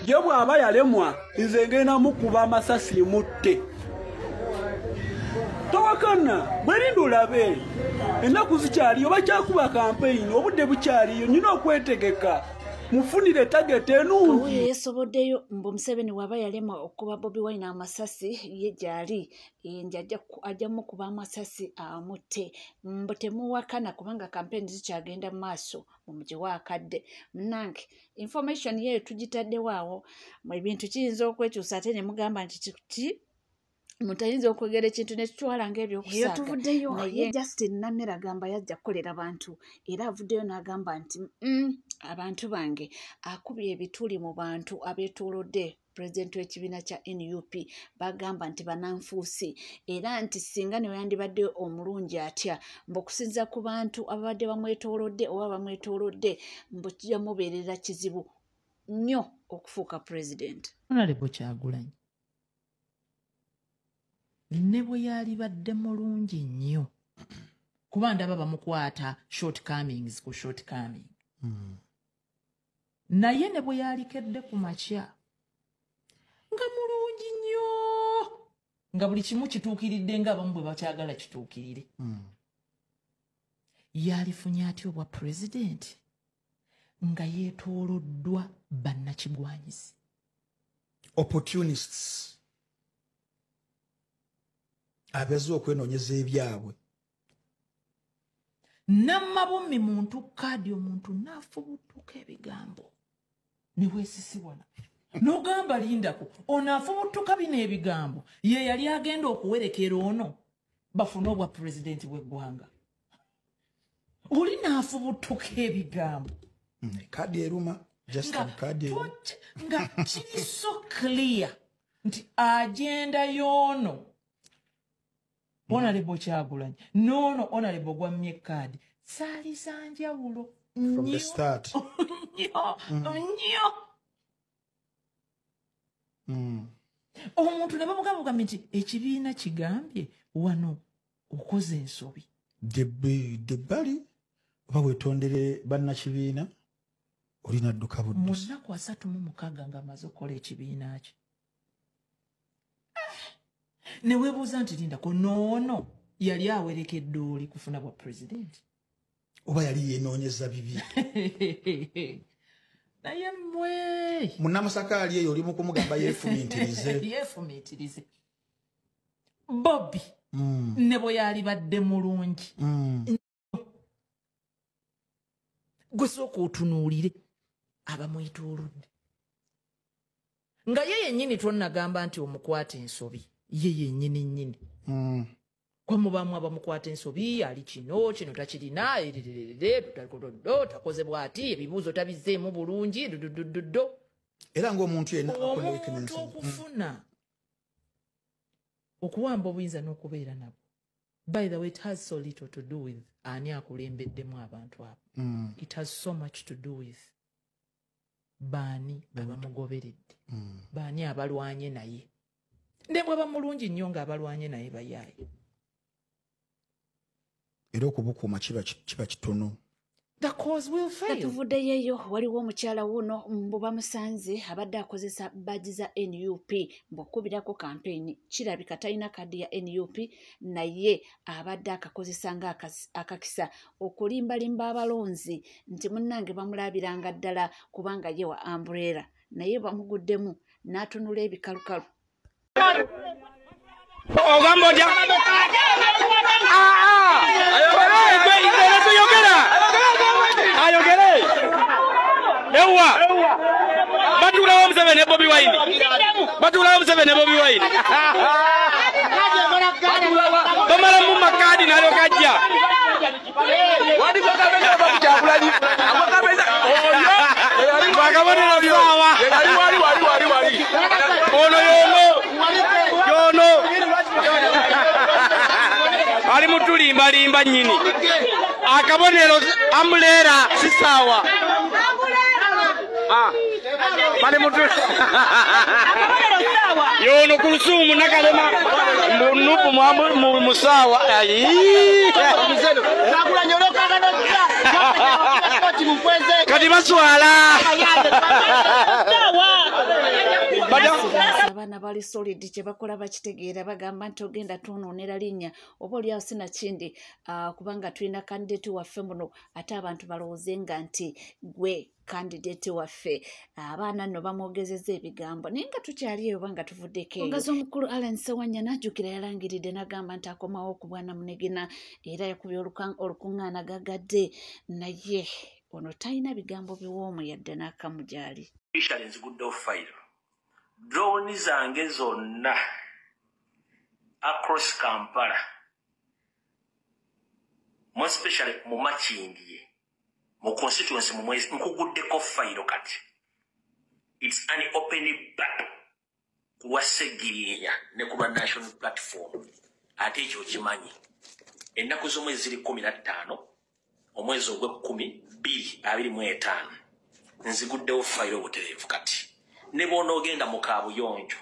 je bw'aba yalemwa nze ngenda mukuba amasasi mutte. Towakana bwerinda olabe ennaku zikyaliyo bakyakuba kampeyini obudde bukyaliyo nnina okwetegeka mufunire tagete enungi. Kawuyo yesoboddeyo mbu Museveni waba yalemwa okuba Bobi Wine amasasi ye gyali ajja mukuba amasasi amutte mbu temuwakana kubanga kampeyini zikyagenda mu maaso mu mujyi wa Kadde. Munnange information yeeyo tugitaddewo awo ebintu kiyinza okwekyusa ate ne mugamba nti mutayinza okwogera ekintu nekitwala ng'ebyokusaaga. Tuvuddeyo naye Justin Namera agamba yajja kukolera bantu era avuddeyo n'agamba nti abantu bange akubye ebituli mu bantu abeetoolodde pulezidenti w'ekibiina kya NUP bagamba nti bananfuusi era nti singa ne yandibadde omulungi atya mbukusinza ku bantu ababadde bamwetoolodde oba bamwetoolodde mbu kijja mubeerera kizibu nnyo okufuuka pulezidenti. Honorable Kyagulanyi ne bwe yalibadde mulungi nnyo kuba ndaba bamukwata shortcomings ku shortcoming naye ne bwe yalikedde ku makya nga mulungi nnyo nga buli kimu kituukiridde ng'abamu bwe bakyagala kituukirire yalifunye atya obwa pulezidenti nga yeetooloddwa bannakigwanyizi opportunists abazze okwenoonyeza ebyabwe namabommi muntu kaadi omuntu naafubutuka ebigambo niweesisiwana n'ogamba lindako onaafubutuka bino ebigambo ye yali agenda okuwerekera ono bafune obwa pulezidenti bw'eggwanga oli naafubutuka ebigambo kaadi eruma nga kiri so clear nti agenda y'ono Honorable Kyagulanyi nono honorable gwammye kaadi saali za njawulo from the start. Omuntu ne bamugamba nti ekibiina kigambye wano okoze ensobi. Debali oba wetondere bannakibiina olina dduka buddusi. Mu nnaku 36 nga amaze okukola ekibiina kye. Ne weebuuza nti lindako noono yali awerekedde oli kufuna bwa pulezidenti oba yali yeenoonyeza bibi naye mmwe munnamasaka ali eyo oli mu kumugamba yeefumiitirize Bobby ne bwe yalibadde mulungi gwe sooka otunuulire abamwetoolodde nga ye yennyini twonnagamba nti omukwata ensobi ye yennyini kwa mubaamu abamukwata ensobi ali kino takirina takoze bw'ati ebibuuzo tabizzeemu bulungi era ng'omuntu yenna omuntu okufuna okuwamba obuyinza n'okubeera nabo. By the way, it has so little to do with ani akulembeddemu abantu abo. It has so much to do with baani abamugoberedde baani abalwanye naye ne bw'aba mulungi nnyo ng'abalwanye naye bayaaye era okubukuuma kiba kitono. Tuvuddeyo waliwo omukyala wuno mbu bamusanze abadde akozesa bbaji za NUP mbukubirako kampeyini kirabika talina kaadi ya NUP naye abadde akakozesa nga akakisa okulimbalimba abalonzi nti munnange bamulabiranga ddala kubanga ye wa Umbrella naye bamuguddemu n'atunula ebikalukalu. Ewa batulawo Museveni ne Bobi Wine bamala mu makadi nalo kajja ono yono ali mutulimbalimba nnyini akabonero Umbrella sisawa Mane mutu yono kulusumu nakalema nupu mu musawa kati baswala abali solid kye bakola bakitegeera bagamba nti ogenda tunoonera linnya oba oliawo sinakindi kubanga tulina kandidate waffe muno ate abantu balowoozenga nti gwe kandidate waffe abaana nno bamwogezeza ebigambo naye nga tukyali eyo banga tuvuddeko eyo omugazi omukulu Allan Ssewanya n'ajjukira yalangiridde n'agamba nti akomawo ku bwana Munegena era yakubye olukuŋŋaana gagadde naye ono talina bigambo biwoomu yadde n'akamu gyali nziguddewo fayiro drone zange zonna across Kampala more especially mu Makindye mu constituency mu mwezi nkuguddeko fayiro kati it's an open battle kuwa Segirinya ne kuba national platform ate ekyo kimanyi ennaku z'omwezi ziri 15 omwezi ogw'Okumi-25 nziguddewo fayiro obutereevu kati ne bw'onoogenda mu Kaabuyonjo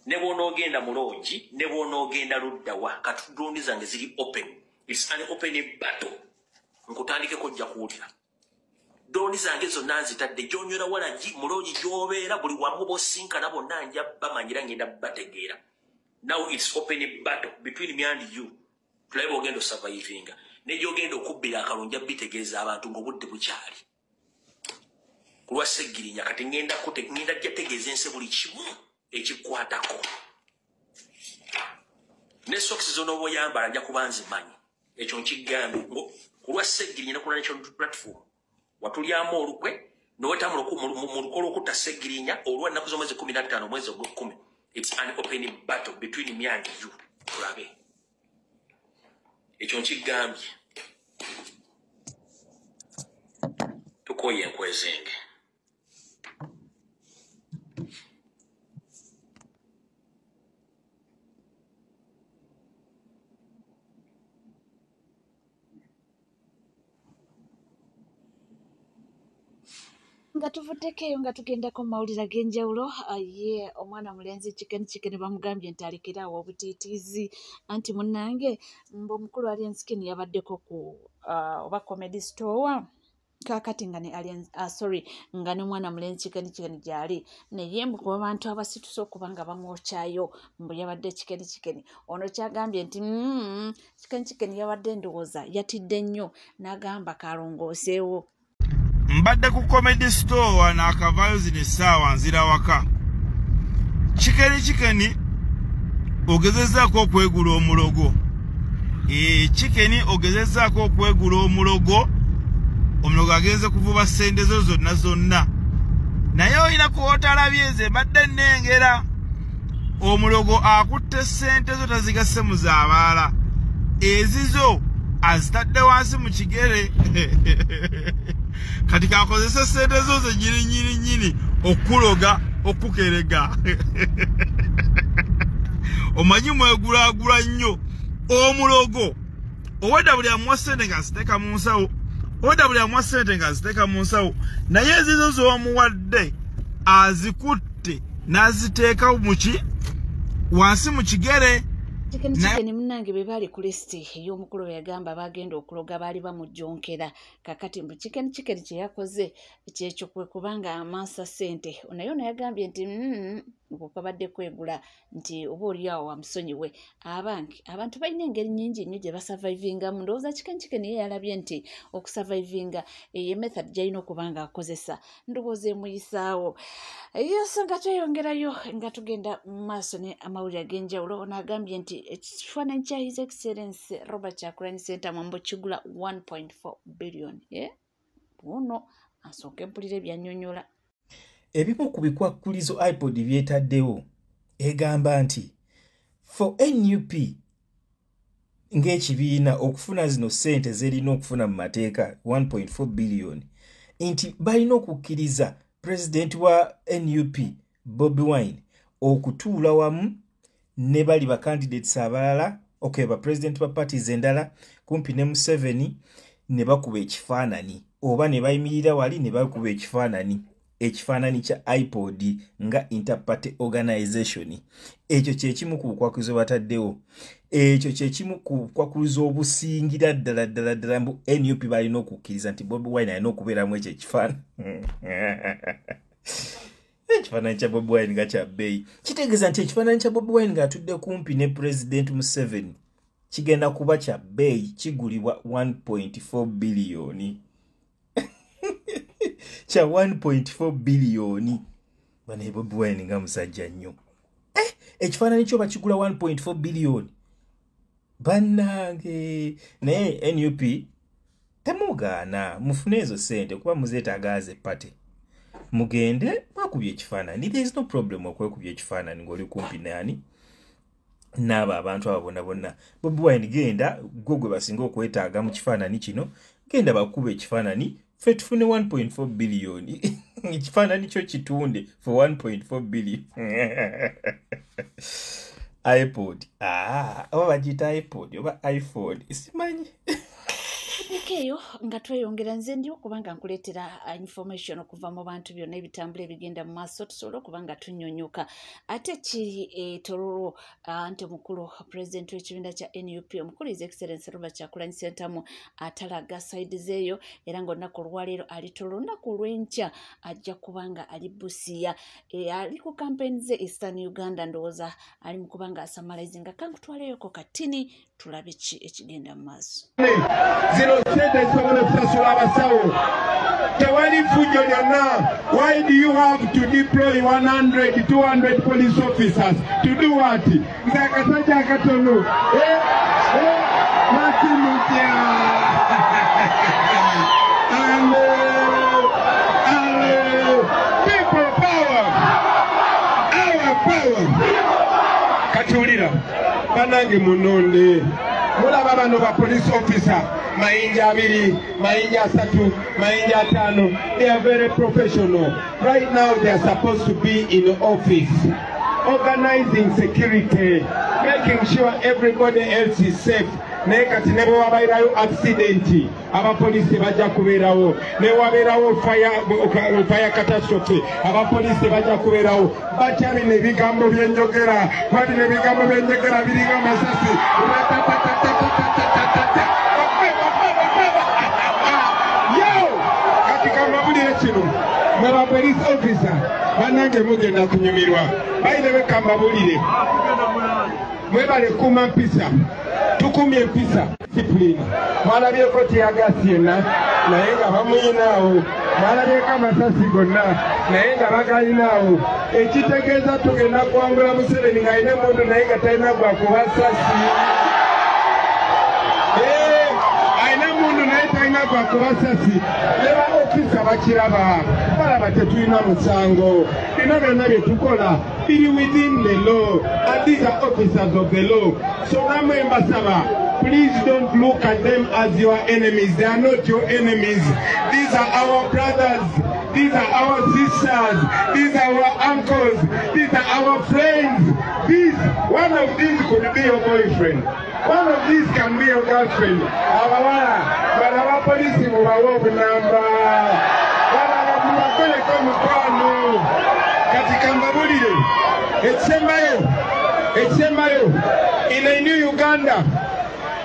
ne bw'onoogenda mu Loogi ne bw'onoogenda luddawa kati drone zange ziri open it's an open battle nkutandikeko ojja kuwulira drone zange zonna nzitadde gy'onywera walagi mu Loogi gy'obeera buli wamu b'osinkana bonna nja bamanyira ngenda bategeera now it's open battle between me and you tulabe bw'ogenda osurvivinga ne gy'ogenda okubbira akalungi bitegeeza abantu ng'obudde bukyali kulwa Segirinya kati ngenda jja tegeeza ensi buli kimu ekikwatako ne socks z'onooba oyambala nja kuba nzimanyi ekyo nkigambye kulwa Segirinya ne ku national platform watulyamu olukwe n'owetamu mu lukolo okutta Segirinya olwa nnaku z'omwezi 15 omwezi ogw'Okumi it's an open battle between me and you tulabe ekyo nkigambye tukoye enkwezenge nga tuvuddeko eyo nga tugendako mu mawulire ag'enjawulo ye omwana mulenzi Chicken bamugambye nti alekeraawo obutiitiizi anti munnange mbu omukulu Alien Skin yabaddeko ku oba comedy store kakati nga ne nga ne mwana mulenzi Chicken gyali naye mbu kuba abantu abasitusa okuba nga bamwokyayo mbu yabadde Chicken ono kyagambye nti Chicken yabadde ndowooza yatidde nnyo n'agamba kalongooseewo mbadde ku comedy store n'akavaayo zino essaawa nzira waka Chicken ogezezzaako okwegula omulogo Chicken ogezezzaako okwegula omulogo agenze kuvuba ssente zo zonna naye olina kwotalabye nze mbadde nnengera omulogo akutte ssente zo tazigasse mu zaabaala ezizo azitadde wansi mu kigere kati kakozesa ssente zo ze nyini okuloga okukerega omanyi mwegulaagula nnyo omulogo owedda buli amuwa ssente ng'aziteeka mu nsawo naye ezizo z'omuwadde azikutte n'aziteeka wansi mu kigere Chicken munnange be baali ku listi ey'omukulu we yagamba bagenda okuloga baali bamujjonkera kakati mbu Chicken kye yakoze kyekyo kwe kubanga amansa ssente naye ono yagambye nti bw'okabadde kwegula nti oba oliawo wamusonyiwe abantu balina engeri nnyingi nnyo gye basurvivingamu ndowooza Chicken ye yalabye nti okusurvivinga ye method gy'alina okuba nga akozesa ndowooza emuyisaawo so nga tweyongerayo nga tugenda mu maaso ne amawulire ag'enjawulo ono agambye nti ekifaananyi kya His Excellency Robert Kyagulanyi Ssentamu mbu kigula 1.4 billion buno asooka empulira ebyannyonnyola ebimu ku bikwakkulizo iPod byetaddewo egamba nti for NUP ng'ekibiina okufuna zino ssente zerina okufuna mu mateeka 1.4 billion nti balina okukkiriza pulezidenti wa NUP Bobi Wine okutuula wamu ne bali ba candidates abalala ba president ba parties endala kumpi ne Museveni ne bakuba ekifaananyi oba ne bayimirira wali ne bakuba ekifaananyi kya iPod nga interparty organization. Ekyo kye kimu ku bukwakulizo bataddewo. Ekyo kye kimu ku bukwakulizo obusingira ddala mbu NUP balina okukkiriza nti Bobi Wine alina okubeeramu ekyo ekifaananyi. ekifaananyi kya Bobi Wine nga kya bbeeyi kitegeeza nti ekifaananyi kya Bobi Wine ng'atudde kumpi ne President Museveni kigenda kuba kya bbeeyi kigulibwa 1.4 biliyoni kya 1.4 biliyoni bane Bobi Wine nga musajja nnyo ekifaananyi kyo bakigula 1.4 biliyoni bannange naye NUP temugaana mufune ezo ssente kuba muzeetaaga ze pate mugende mwakubye ekifaananyi there is no problem okwekubya ekifaananyi ng'oli kumpi nani n'abo abantu abo bonna bonna Bobi Wine genda gwe gwe basinga okwetaaga mu kifaananyi kino genda bakuba ekifaananyi ffe tufune 1.4 biliyoni ekifaananyi kyo kitunde for 1.4 billion iPod oba bagiyita iPod oba iPhone simanyi eyo nga tweyongera nze ndi okuba nga nkuleetera information okuva mu bantu byonna ebitambula ebigenda mu maaso tusobole okuba nga tunnyonnyoka ate kiri tololo nti omukulu pulezidenti w'ekibiina kya NUP omukulu His Excellency Robert Kyagulanyi Ssentamu atalaga saidi zeeyo era ng'olunaku olwaleero ali tololo olunaku olw'enkya ajja kuba nga ali Busia ali ku campaign ze Eastern Uganda ndowooza ali mu kuba nga asamalizinga kankutwaleyoko katini tulabe ki ekigenda mu maaso Why do you have to deploy 100, 200 police officers to do what? People power, our power. Katulira, banange munonde. Mulaba bano ba police officer mayinja abiri mayinja asatu mayinja atano they are very professional right now. They are supposed to be in office organizing security, making sure everybody else is safe. Naye kati ne bwe wabairayo accident abapoliisi bajja kubeerawo, ne wabeerawo fire catastrophe abapoliisi bajja kubeerawo. Bakyali n'ebigambo by'enjogera, wali n'ebigambo by'enjogera biringa amasasi. Katika mabulire kino mwaba police officer banange mugenda kunyumirwa bayirewe kamabulire mwebale kuma mpisa tukumye mpisa discipline mwalabyeko tiyagasi yonna naye nga bamuyinaawo, mwalabyeko amasasi gonna naye nga bagalinawo. Ekitegeeza tugenda kuwangula Museveni ng'alina emmundu naye nga talina gwa kubasasi. Alina mundu naye talina gwa kubasasi. Ne ba ofisa bakiraba balaba tetulina musango. Bino byonna bye tukola biri within the law and these are officers of the law. So namwe mbasaba, please don't look at them as your enemies. They are not your enemies. These are our brothers. These are our sisters. These are our uncles. These are our friends. One of these could be your boyfriend. One of these can be your girlfriend. But our police will have a number. In a new Uganda,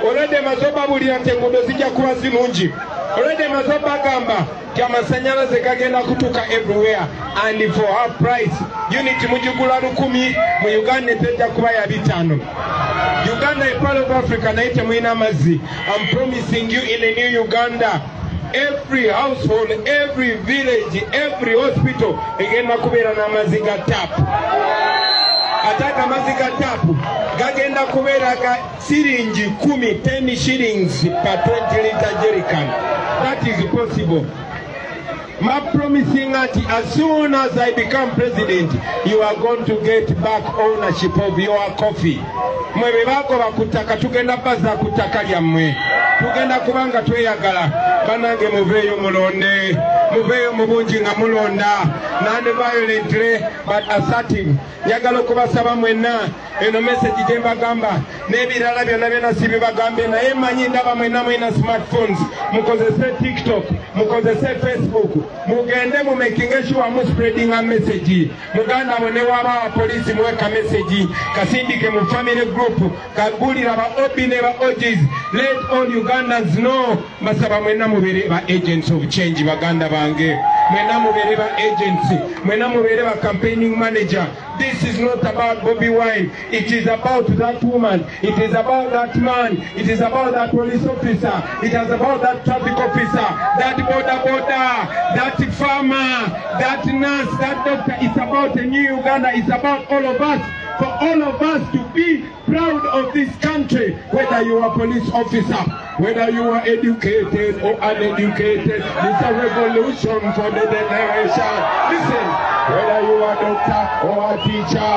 already mazoba buli antengudo zijja kuba zirungi. Already mazoba gamba amasanyalaze gagenda kutuka everywhere and for our price. Unit mujigula 10 mu Uganda tejja kuba ya 5. Uganda is part of Africa naye temulina amazzi. I'm promising you in a new Uganda, every household, every village, every hospital egenda kubeera n'amazzi ga tap. Ataka amazzi ga tap gagenda kubeera ga siringi 10 shillings per 20 litre jerrycan. That is possible. I'm promising that as soon as I become president, you are going to get back ownership of your coffee. Mwebe bako bakutaka tugenda baza kutaka lyammwe. Tugenda kubanga tweyagala. Banange muveeyo mulonde. Muveeyo mubungi nga mulonda. Non-violently but assertive. Yagala okubasaba mwenna eno message gye mbagamba n'ebirala byonna byonna si bibagambe naye mmanyi ndaba mwenna mwina smartphones. Mukozese TikTok, mukozese Facebook, mugende mu making sure mu spreading a message. Muganda bwe ne waba police muweka message kasindike mu family group kagulira ba OB ne ba OGs. Let all Ugandans know basaba mwenna mubere ba agents of change baganda bange. mwena mubeere ba agency, mwena mubeere ba campaigning manager. This is not about Bobi Wine. It is about that woman. It is about that man. It is about that police officer. It is about that traffic officer, that border, that farmer, that nurse, that doctor. It's about a new Uganda. It's about all of us. For all of us to be proud of this country, whether you are a police officer, whether you are educated or uneducated. It's a revolution for the generation. Listen, whether you are a doctor or a teacher,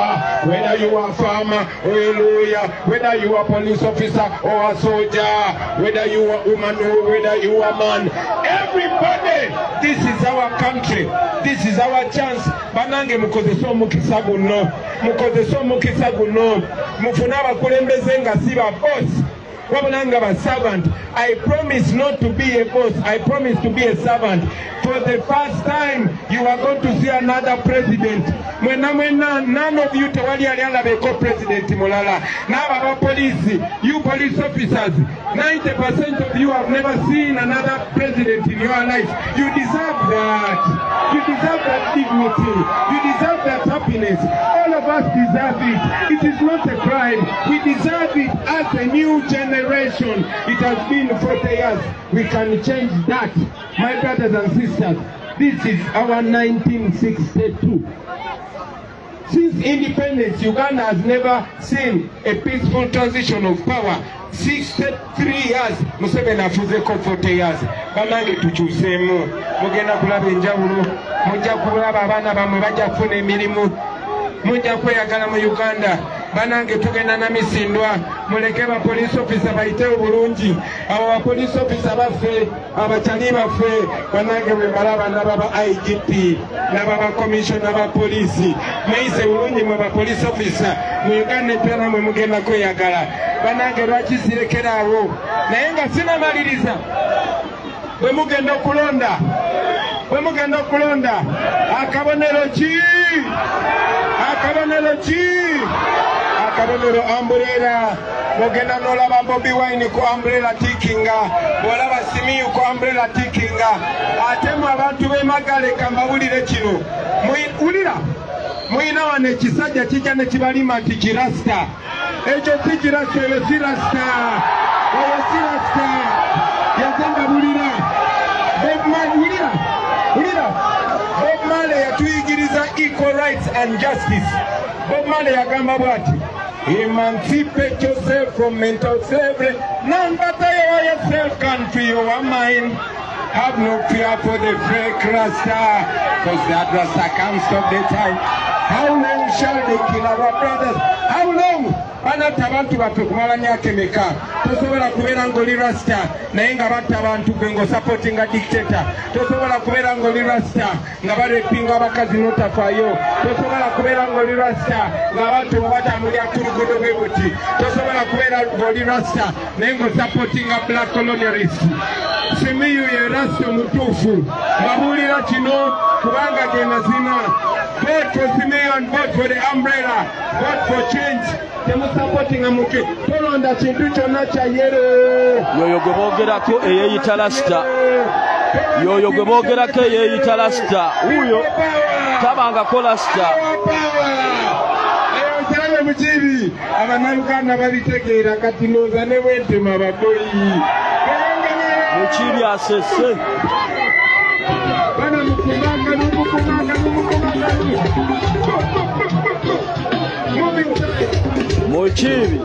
whether you are a farmer or a lawyer, whether you are a police officer or a soldier, whether you are a woman or whether you are a man, everybody, this is our country. This is our chance. Banange mukozeso mukisa guno. Mukozeso mukisa guno. Mufuna abakulembeze nga si ba boss. Wabulanga ba servant. I promise not to be a boss. I promise to be a servant. For the first time, you are going to see another president. None of you tewali aliala beko president mulala. Now police, you police officers, 90% of you have never seen another president in your life. You deserve that. You deserve that dignity. You deserve that happiness. All of us deserve it. It is not a crime. We deserve it as a new generation. It has been 40 years. We can change that. My brothers and sisters, this is our 1962. Since independence, Uganda has never seen a peaceful transition of power. 63 years, Museveni afuzeko 40 years. Banange tukyusemu, mugenda kulaba enjawulo, mujja kulaba abaana bammwe bajja kufuna emirimu, mujja kweyagala mu Uganda. Banange tugenda na misindwa, muleke ba police officer bayite obulungi. Abo ba police officer baffe, abakyali baffe, banange bwe balaba n'aba IGP, n'aba commissioner ba police. Mweyise bulungi mwe ba police officer, mu Uganda empera mwe mugenda kweyagala. Banange lwaki sirekera awo? Naye nga sinamaliriza. Bwe mugenda okulonda, bwe mugenda okulonda, akabonero ki? Akabonero ki? Akabonero umbrella. Mugenda n'olaba Bobi Wine ku umbrella tikinga, olaba Simiyu ku umbrella tikinga. Ate mu abantu b'emagale kambawulire kino. Wulira, muyina wano ekisajja kijja ne kibalima nti kirasta. Ekyo si kirasta, eyo si rasta. Eyo si rasta. Yazenga bulira. Bob Marley, wulira. Bob Marley yatuyigiriza equal rights and justice. Bob Marley yagamba bw'ati, emancipate yourself from mental slavery. None but yourself can free your mind. Have no fear for the fake Rasta, because that Rasta can't stop the time. How long shall they kill our brothers? How long? Banata abantu baffe kumala myaka emeka. Tosobola kubeera ng'oli Rasta naye nga batta abantu gwe ng'osupportinga dictator. Tosobola kubeera ng'oli Rasta nga barepinga abakazi n'otafaayo. Tosobola kubeera ng'oli Rasta ng'abantu batambulira ku luguudo bwe buti. Tosobola kubeera ng'oli Rasta naye ng'osupportinga black colonialists. Simiyu ye Rasta omutuufu. Babuulira kino kubanga ge mazima. Vote for Simiyu and vote for the umbrella. Vote for change. Supporting a muke. Tolonda chintu kyonna kya yero. Yoyo gwe boogerako eyeeyita Rasta. Yoyo gwe boogerako eyeeyita Rasta. Wuyo tabangako Rasta. Eyo mukibi. Abannayuganda babitegeera kati nooza ne bwentema baboyi. Mukibi asese. Bana mukumanga n'umukumanga n'umukumanga. Mukibi.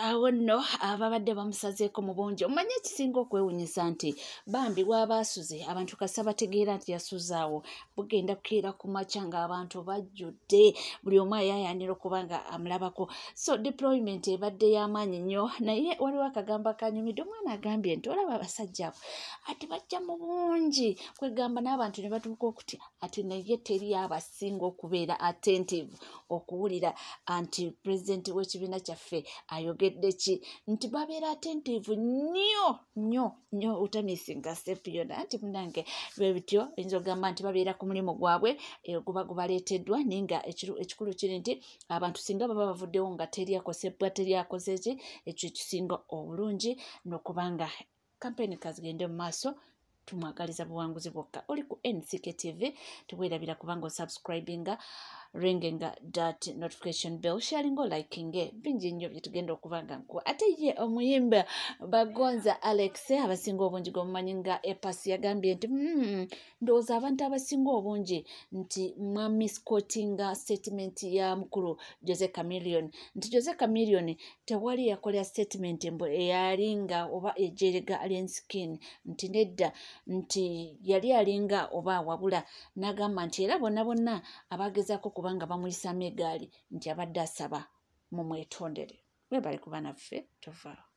Awo nno ababadde bamusazeeko mu bungi omanye ekisinga okwewunyisa nti bambi bw'abaasuze abantu kasa bategeera nti yasuzaawo bugenda kukeera ku makya ng'abantu bajjudde buli omu ayayaanira okuba nga amulabako. So deployment ebadde y'amaanyi nnyo naye waliwo akagambo akanyumidde. Omwana agambye nti olaba abasajja abo ati bajja mu bungi kwegamba n'abantu ne batuuka okutya ati naye teri abasinga okubeera attentive okuwulira anti pulezidenti w'ekibiina kyaffe ayogedde ki nti babeera attentive nnyo utamisinga step yonna nti munange bwe bityo oyinza okugamba nti babeera ku mulimu gwabwe guba gubaleeteddwa naye nga ekikulu kiri nti abantu singa baba bavuddewo nga teryakosebwa teryakoze ki ekyo ekisinga obulungi n'okubanga kampeni kazigende mu maaso tumwagaliza buwanguzi bwokka oli ku NCK TV tuweerabira kubanga osubscribinga ringinga that notification bell sharing or liking bingi nnyo byetugenda okubanga nkuwa ate ye omuyimba Bagonza Alex abasinga obungi gomumanyi nga Epasi yagambye nti ndowooza abantu abasinga obungi nti mwamisquotinga statement ya mukulu Jose Chameleone nti Jose Chameleone tewali yakolera statement mbu eyalinga oba ejerega Alienskin nti nedda nti yali alinga oba wabula n'agamba nti era bonna abagezaako kubanga bamuyisaamu egaali nti abadde asaba mu mwetondere webale kuba naffe tovaawo